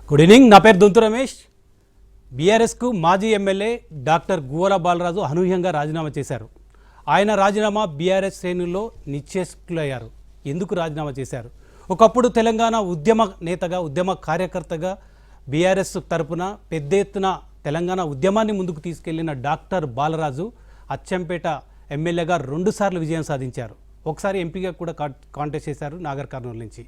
Good evening. నా పేరు దొంతు రమేష్. బీఆర్ఎస్కు మాజీ ఎమ్మెల్యే డాక్టర్ గువ్వల బాలరాజు అనూహ్యంగా రాజీనామా చేశారు. ఆయన రాజీనామా బీఆర్ఎస్ శ్రేణుల్లో నిశ్చేష్కులయ్యారు. ఎందుకు రాజీనామా చేశారు? ఒకప్పుడు తెలంగాణ ఉద్యమ నేతగా, ఉద్యమ కార్యకర్తగా బీఆర్ఎస్ తరపున పెద్ద ఎత్తున తెలంగాణ ఉద్యమాన్ని ముందుకు తీసుకెళ్లిన డాక్టర్ బాలరాజు అచ్చంపేట ఎమ్మెల్యేగా 2 సార్లు విజయం సాధించారు. ఒకసారి ఎంపీగా కూడా కాంటెస్ట్ చేశారు నాగర్ కర్నూలు నుంచి.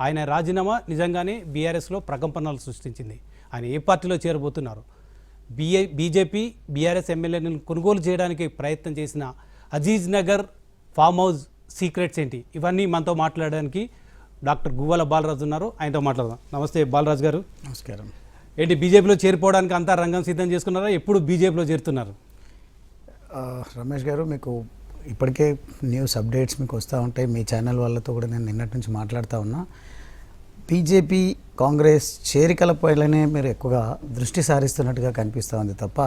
ఆయన రాజీనామా నిజంగానే బీఆర్ఎస్లో ప్రకంపనలు సృష్టించింది. ఆయన ఏ పార్టీలో చేరబోతున్నారు? బీజేపీ బీఆర్ఎస్ ఎమ్మెల్యేలను కొనుగోలు చేయడానికి ప్రయత్నం చేసిన Aziz Nagar farm house secrets ఏంటి? ఇవన్నీ మనతో మాట్లాడడానికి డాక్టర్ గువ్వల బాలరాజు ఉన్నారు. ఆయనతో మాట్లాడదాం. నమస్తే బాలరాజు గారు. నమస్కారం. ఏంటి బీజేపీలో చేరిపోవడానికి అంతా రంగం సిద్ధం చేసుకున్నారా? ఎప్పుడు బీజేపీలో చేరుతున్నారు? రమేష్ గారు, మీకు ఇప్పటికే న్యూస్ అప్డేట్స్ మీకు వస్తూ ఉంటాయి. మీ ఛానల్ వాళ్ళతో కూడా నేను నిన్నటి నుంచి మాట్లాడుతూ ఉన్నా. బీజేపీ కాంగ్రెస్ చేరికల పైనే మీరు ఎక్కువగా దృష్టి సారిస్తున్నట్టుగా కనిపిస్తూ ఉంది తప్ప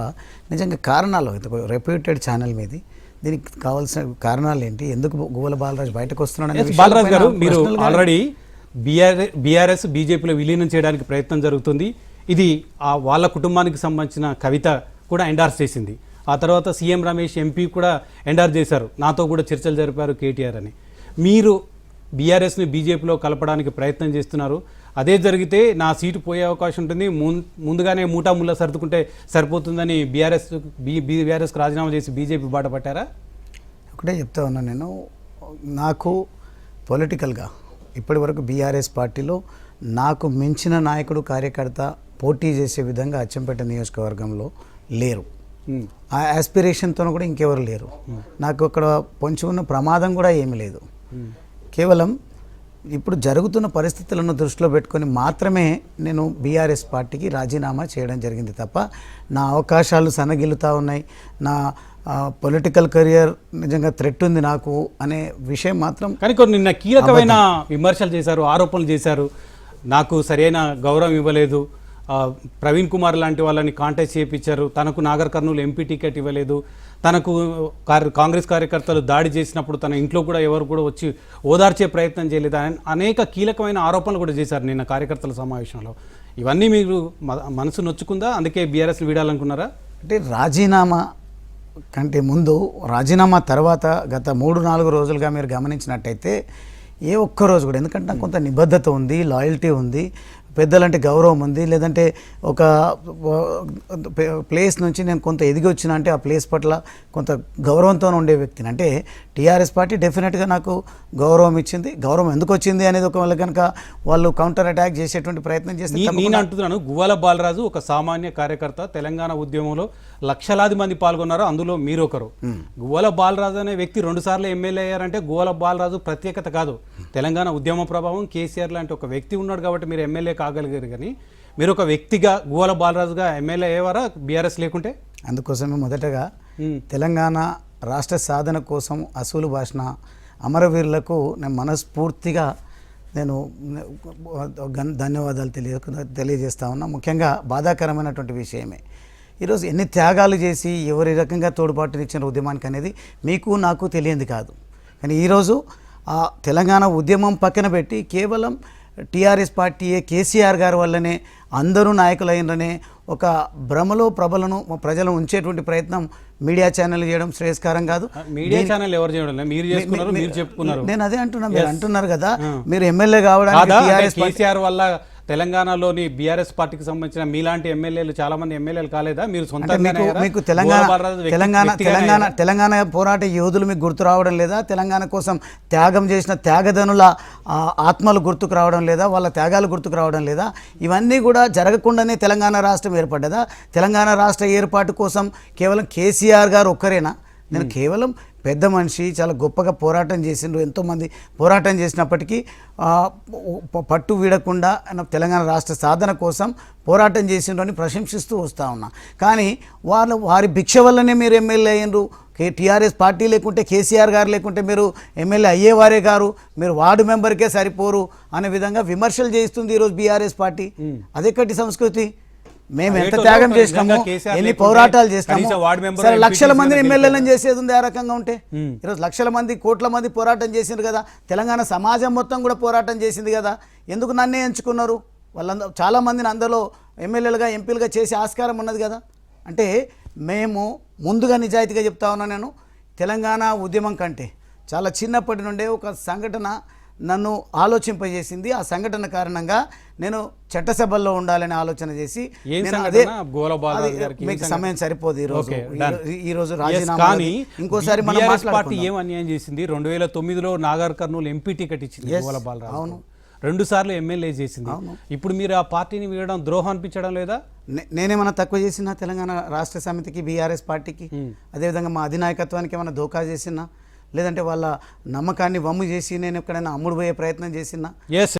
నిజంగా కారణాలు, రెప్యూటెడ్ ఛానల్ మీది, దీనికి కావాల్సిన కారణాలు ఏంటి? ఎందుకు గువ్వల బాలరాజు బయటకు వస్తున్నాడు? బాలరాజు గారు, మీరు ఆల్రెడీ బీఆర్ఎస్ బీజేపీలో విలీనం చేయడానికి ప్రయత్నం జరుగుతుంది. ఇది వాళ్ళ కుటుంబానికి సంబంధించిన కవిత కూడా ఎండార్స్ చేసింది. ఆ తర్వాత సీఎం రమేష్ ఎంపీ కూడా ఎండార్స్ చేశారు. నాతో కూడా చర్చలు జరిపారు కేటీఆర్ అని. మీరు బీఆర్ఎస్ని బీజేపీలో కలపడానికి ప్రయత్నం చేస్తున్నారు. అదే జరిగితే నా సీటు పోయే అవకాశం ఉంటుంది, ముందుగానే మూటా సర్దుకుంటే సరిపోతుందని బీఆర్ఎస్కి రాజీనామా చేసి బీజేపీ బాట పట్టారా? ఒకటే చెప్తా ఉన్నా, నేను నాకు పొలిటికల్గా ఇప్పటి వరకు బీఆర్ఎస్ పార్టీలో నాకు మించిన నాయకుడు కార్యకర్త పోటీ చేసే విధంగా అచ్చంపేట నియోజకవర్గంలో లేరు. ఆ ఆస్పిరేషన్తో కూడా ఇంకెవరు లేరు. నాకు అక్కడ పొంచి ఉన్న ప్రమాదం కూడా ఏమీ లేదు. కేవలం ఇప్పుడు జరుగుతున్న పరిస్థితులను దృష్టిలో పెట్టుకొని మాత్రమే నేను బీఆర్ఎస్ పార్టీకి రాజీనామా చేయడం జరిగింది తప్ప నా అవకాశాలు సన్నగిల్లుతూ ఉన్నాయి, నా పొలిటికల్ కెరియర్ నిజంగా థ్రెట్ ఉంది నాకు అనే విషయం మాత్రం. కానీ కొన్ని నిన్న కీలకమైన విమర్శలు చేశారు, ఆరోపణలు చేశారు. నాకు సరైన గౌరవం ఇవ్వలేదు, ప్రవీణ్ కుమార్ లాంటి వాళ్ళని కాంటాక్ట్ చేయించారు, తనకు నాగర్ కర్నూలు ఎంపీ టికెట్ ఇవ్వలేదు, తనకు కాంగ్రెస్ కార్యకర్తలు దాడి చేసినప్పుడు తన ఇంట్లో కూడా ఎవరు కూడా వచ్చి ఓదార్చే ప్రయత్నం చేయలేదు. అనేక కీలకమైన ఆరోపణలు కూడా చేశారు నిన్న కార్యకర్తల సమావేశంలో. ఇవన్నీ మీరు మనసు నొచ్చుకుందా? అందుకే బీఆర్ఎస్ వీడాలనుకున్నారా? అంటే రాజీనామా కంటే ముందు, రాజీనామా తర్వాత గత 3-4 రోజులుగా మీరు గమనించినట్టయితే ఏ ఒక్కరోజు కూడా, ఎందుకంటే నాకు కొంత నిబద్ధత ఉంది, లాయల్టీ ఉంది, పెద్దలంటే గౌరవం ఉంది, లేదంటే ఒక ప్లేస్ నుంచి నేను కొంత ఎదిగి వచ్చిన అంటే ఆ ప్లేస్ పట్ల కొంత గౌరవంతో ఉండే వ్యక్తిని. అంటే టీఆర్ఎస్ పార్టీ డెఫినెట్గా నాకు గౌరవం ఇచ్చింది. గౌరవం ఎందుకు వచ్చింది అనేది ఒకవేళ కనుక వాళ్ళు కౌంటర్ అటాక్ చేసేటువంటి ప్రయత్నం చేస్తే, నేను అంటున్నాను, గువ్వల బాలరాజు ఒక సామాన్య కార్యకర్త. తెలంగాణ ఉద్యమంలో లక్షలాది మంది పాల్గొన్నారు, అందులో మీరు ఒకరు. గువ్వల బాలరాజు అనే వ్యక్తి 2 సార్లు ఎమ్మెల్యే అయ్యారంటే గువ్వల బాలరాజు ప్రత్యేకత కాదు, తెలంగాణ ఉద్యమ ప్రభావం. కేసీఆర్ లాంటి ఒక వ్యక్తి ఉన్నాడు కాబట్టి మీరు ఎమ్మెల్యే కాగలిగారు. కానీ మీరు ఒక వ్యక్తిగా గువ్వల బాలరాజుగా ఎమ్మెల్యే అయ్యేవారా బీఆర్ఎస్ లేకుంటే? అందుకోసమే మొదటగా తెలంగాణ రాష్ట్ర సాధన కోసం అసూలు భాషణ అమరవీరులకు నేను మనస్ఫూర్తిగా ధన్యవాదాలు తెలియజేస్తా ఉన్నా. ముఖ్యంగా బాధాకరమైనటువంటి విషయమే, ఈరోజు ఎన్ని త్యాగాలు చేసి ఎవరి రకంగా తోడ్పాటునిచ్చిన ఉద్యమానికి అనేది మీకు నాకు తెలియంది కాదు. కానీ ఈరోజు ఆ తెలంగాణ ఉద్యమం పక్కన పెట్టి కేవలం టీఆర్ఎస్ పార్టీయే, కేసీఆర్ గారి వల్లనే అందరూ నాయకులైననే ఒక భ్రమలో ప్రబలను ప్రజలు ఉంచేటువంటి ప్రయత్నం మీడియా ఛానల్ చేయడం శ్రేయస్కరం కాదు. మీడియా ఛానల్ ఎవరు చేయడం? మీరు చేసుకున్నారు, మీరు చెప్పుకున్నారు. నేను అదే అంటున్నా, మీరు అంటున్నారు కదా మీరు ఎమ్మెల్యే కావడానికి కేసీఆర్ వల్ల తెలంగాణలోని బీఆర్ఎస్ పార్టీకి సంబంధించిన మీలాంటి ఎమ్మెల్యేలు చాలా మంది ఎమ్మెల్యేలు కాలేదా? మీరు మీకు తెలంగాణ పోరాట యోధులు మీకు గుర్తు రావడం లేదా? తెలంగాణ కోసం త్యాగం చేసిన త్యాగధనుల ఆత్మలు గుర్తుకు రావడం లేదా? వాళ్ళ త్యాగాలు గుర్తుకు రావడం లేదా? ఇవన్నీ కూడా జరగకుండానే తెలంగాణ రాష్ట్రం ఏర్పడ్డదా? తెలంగాణ రాష్ట్ర ఏర్పాటు కోసం కేవలం కేసీఆర్ గారు ఒక్కరేనా? నేను కేవలం పెద్ద మనిషి, చాలా గొప్పగా పోరాటం చేసిండ్రు, ఎంతోమంది పోరాటం చేసినప్పటికీ పట్టు వీడకుండా తెలంగాణ రాష్ట్ర సాధన కోసం పోరాటం చేసిండ్రు అని ప్రశంసిస్తూ వస్తూ ఉన్నా. కానీ వారి భిక్ష వల్లనే మీరు ఎమ్మెల్యే అయ్యిండ్రు. టీఆర్ఎస్ పార్టీ లేకుంటే, కేసీఆర్ గారు లేకుంటే మీరు ఎమ్మెల్యే అయ్యేవారే గారు, మీరు వార్డు మెంబర్కే సరిపోరు అనే విధంగా విమర్శలు చేస్తుంది ఈరోజు బీఆర్ఎస్ పార్టీ. అదెక్కటి సంస్కృతి? మేము ఎంత త్యాగం చేసినాము, ఎన్ని పోరాటాలు చేసినాము. సరే, లక్షల మందిని ఎమ్మెల్యేలను చేసేది ఉంది ఆ రకంగా ఉంటే. ఈరోజు లక్షల మంది, కోట్ల మంది పోరాటం చేసిండ్రు కదా, తెలంగాణ సమాజం మొత్తం కూడా పోరాటం చేసింది కదా, ఎందుకు నన్నే ఎంచుకున్నారు? వాళ్ళందరూ చాలామందిని అందులో ఎమ్మెల్యేలుగా ఎంపీలుగా చేసే ఆస్కారం ఉన్నది కదా. అంటే మేము ముందుగా నిజాయితీగా చెప్తా ఉన్నా, నేను తెలంగాణ ఉద్యమం కంటే చాలా చిన్నప్పటి నుండే ఒక సంఘటన నన్ను ఆలోచింపజేసింది. ఆ సంఘటన కారణంగా నేను చట్టసభల్లో ఉండాలని ఆలోచన చేసి ఏం నేను సంఘటన? గోల బాలరాజు గారికి ఏం మీకు సంఘటన? సమయం సరిపోదు ఈరోజు. Okay, done. ఈరోజు Yes, రాజీనామా కానీ ఇంకోసారి మనం BRS పార్టీ మాట్లాడుకుందాం. ఏం అన్యాయం చేసింది? 2009లో నాగర్ కర్నూలు ఎంపీ టికెట్ ఇచ్చింది Yes, గోల బాలరాజు. అవును. 2 సార్లు ఎమ్మెల్యే చేసింది. అవును. ఇప్పుడు మీరు ఆ పార్టీని వీడడం ద్రోహం అనిపించడం లేదా? నేనేమన్నా తక్కువ చేసినా తెలంగాణ రాష్ట్ర సమితికి, బీఆర్ఎస్ పార్టీకి, అదేవిధంగా మా అధినాయకత్వానికి ఏమైనా దోకా చేసినా, లేదంటే వాళ్ళ నమ్మకాన్ని వమ్ము చేసి నేను ఎక్కడైనా అమ్ముడు పోయే ప్రయత్నం చేసినా? ఎస్